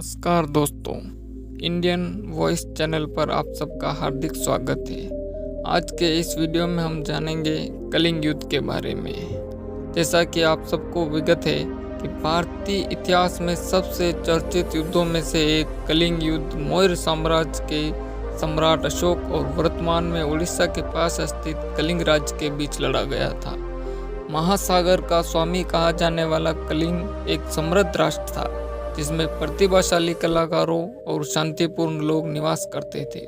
नमस्कार दोस्तों, Indian voice channel पर आप सबका हार्दिक स्वागत है। आज के इस वीडियो में हम जानेंगे कलिंग युद्ध के बारे में। जैसा कि आप सबको विगत है कि भारतीय इतिहास में सबसे चर्चित युद्धों में से एक कलिंग युद्ध मौर्य साम्राज्य के सम्राट अशोक और वर्तमान में उड़ीसा के पास स्थित कलिंग राज्य के बीच लड़ा गया था। महासागर का स्वामी कहा जाने वाला कलिंग एक समृद्ध राष्ट्र था जिसमें प्रतिभाशाली कलाकारों और शांतिपूर्ण लोग निवास करते थे।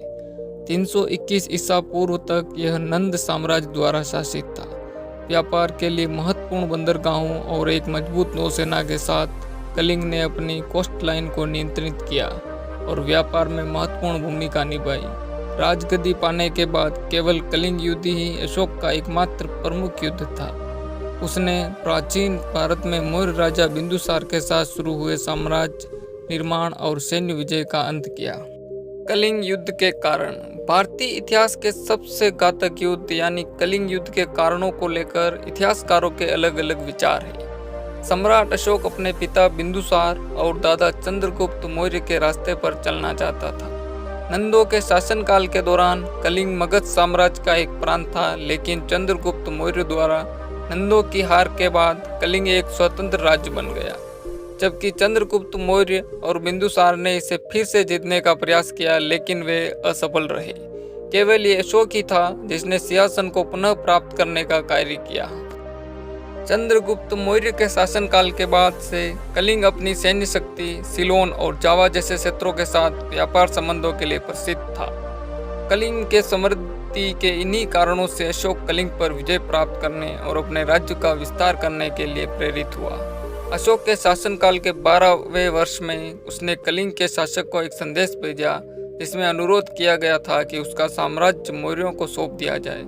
321 ईसा पूर्व तक यह नंद साम्राज्य द्वारा शासित था। व्यापार के लिए महत्वपूर्ण बंदरगाहों और एक मजबूत नौसेना के साथ कलिंग ने अपनी कोस्ट लाइन को नियंत्रित किया और व्यापार में महत्वपूर्ण भूमिका निभाई। राजगद्दी पाने के बाद केवल कलिंग युद्ध ही अशोक का एकमात्र प्रमुख युद्ध था। उसने प्राचीन भारत में मौर्य राजा बिंदुसार के साथ शुरू हुए साम्राज्य निर्माण और सैन्य विजय का अंत किया। कलिंग युद्ध के कारण भारतीय इतिहास के सबसे घातक युद्ध यानी कलिंग युद्ध के कारणों को लेकर इतिहासकारों के अलग अलग विचार हैं। सम्राट अशोक अपने पिता बिंदुसार और दादा चंद्रगुप्त मौर्य के रास्ते पर चलना चाहता था। नंदों के शासनकाल के दौरान कलिंग मगध साम्राज्य का एक प्रांत था, लेकिन चंद्रगुप्त मौर्य द्वारा नंदों की हार के बाद कलिंग एक स्वतंत्र राज्य बन गया, जबकि चंद्रगुप्त मौर्य और बिंदुसार ने इसे फिर से जीतने का प्रयास किया, लेकिन वे असफल रहे। केवल ये अशोक ही था जिसने सिंहासन को पुनः प्राप्त करने का कार्य किया। चंद्रगुप्त मौर्य के शासनकाल के बाद से कलिंग अपनी सैन्य शक्ति, सिलोन और जावा जैसे क्षेत्रों के साथ व्यापार संबंधों के लिए प्रसिद्ध था। कलिंग के समृद्धि के इन्हीं कारणों से अशोक कलिंग पर विजय प्राप्त करने और अपने राज्य का विस्तार करने के लिए प्रेरित हुआ। अशोक के शासनकाल के 12वें वर्ष में उसने कलिंग के शासक को एक संदेश भेजा जिसमें अनुरोध किया गया था कि उसका साम्राज्य मौर्यों को सौंप दिया जाए।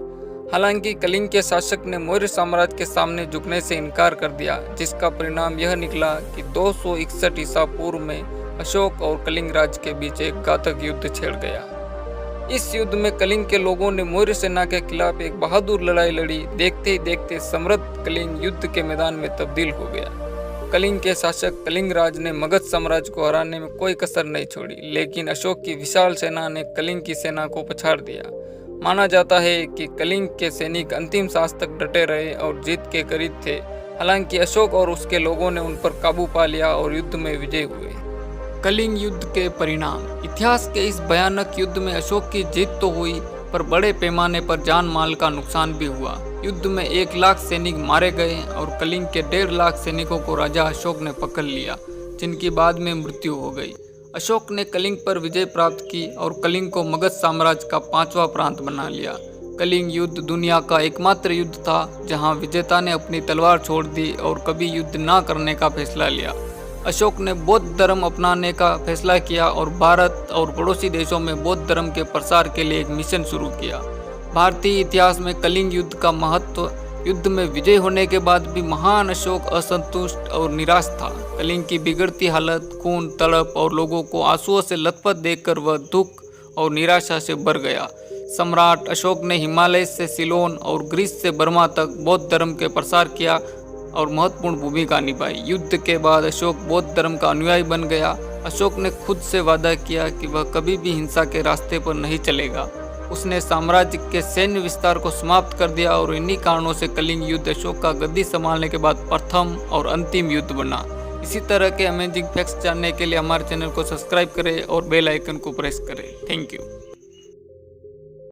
हालांकि कलिंग के शासक ने मौर्य साम्राज्य के सामने झुकने से इनकार कर दिया, जिसका परिणाम यह निकला कि 261 ईसा पूर्व में अशोक और कलिंग राज्य के बीच एक घातक युद्ध छिड़ गया। इस युद्ध में कलिंग के लोगों ने मौर्य सेना के खिलाफ एक बहादुर लड़ाई लड़ी। देखते ही देखते समृद्ध कलिंग युद्ध के मैदान में तब्दील हो गया। कलिंग के शासक कलिंग राज ने मगध साम्राज्य को हराने में कोई कसर नहीं छोड़ी, लेकिन अशोक की विशाल सेना ने कलिंग की सेना को पछाड़ दिया। माना जाता है कि कलिंग के सैनिक अंतिम सांस तक डटे रहे और जीत के करीब थे। हालांकि अशोक और उसके लोगों ने उन पर काबू पा लिया और युद्ध में विजय हुए। कलिंग युद्ध के परिणाम। इतिहास के इस भयानक युद्ध में अशोक की जीत तो हुई, पर बड़े पैमाने पर जान माल का नुकसान भी हुआ। युद्ध में 1 लाख सैनिक मारे गए और कलिंग के 1.5 लाख सैनिकों को राजा अशोक ने पकड़ लिया, जिनकी बाद में मृत्यु हो गई। अशोक ने कलिंग पर विजय प्राप्त की और कलिंग को मगध साम्राज्य का 5वां प्रांत बना लिया। कलिंग युद्ध दुनिया का एकमात्र युद्ध था जहाँ विजेता ने अपनी तलवार छोड़ दी और कभी युद्ध न करने का फैसला लिया। अशोक ने बौद्ध धर्म अपनाने का फैसला किया और भारत और पड़ोसी देशों में बौद्ध धर्म के प्रसार के लिए एक मिशन शुरू किया। भारतीय इतिहास में कलिंग युद्ध का महत्व। युद्ध में विजय होने के बाद भी महान अशोक असंतुष्ट और निराश था। कलिंग की बिगड़ती हालत, खून, तड़प और लोगों को आंसुओं से लथपथ देखकर वह दुख और निराशा से भर गया। सम्राट अशोक ने हिमालय से सिलोन और ग्रीस से बर्मा तक बौद्ध धर्म के प्रसार किया और महत्वपूर्ण भूमिका निभाई। युद्ध के बाद अशोक बौद्ध धर्म का अनुयायी बन गया। अशोक ने खुद से वादा किया कि वह कभी भी हिंसा के रास्ते पर नहीं चलेगा। उसने साम्राज्य के सैन्य विस्तार को समाप्त कर दिया और इन्हीं कारणों से कलिंग युद्ध अशोक का गद्दी संभालने के बाद प्रथम और अंतिम युद्ध बना। इसी तरह के अमेजिंग फैक्ट्स जानने के लिए हमारे चैनल को सब्सक्राइब करें और बेल आइकन को प्रेस करें। Thank you.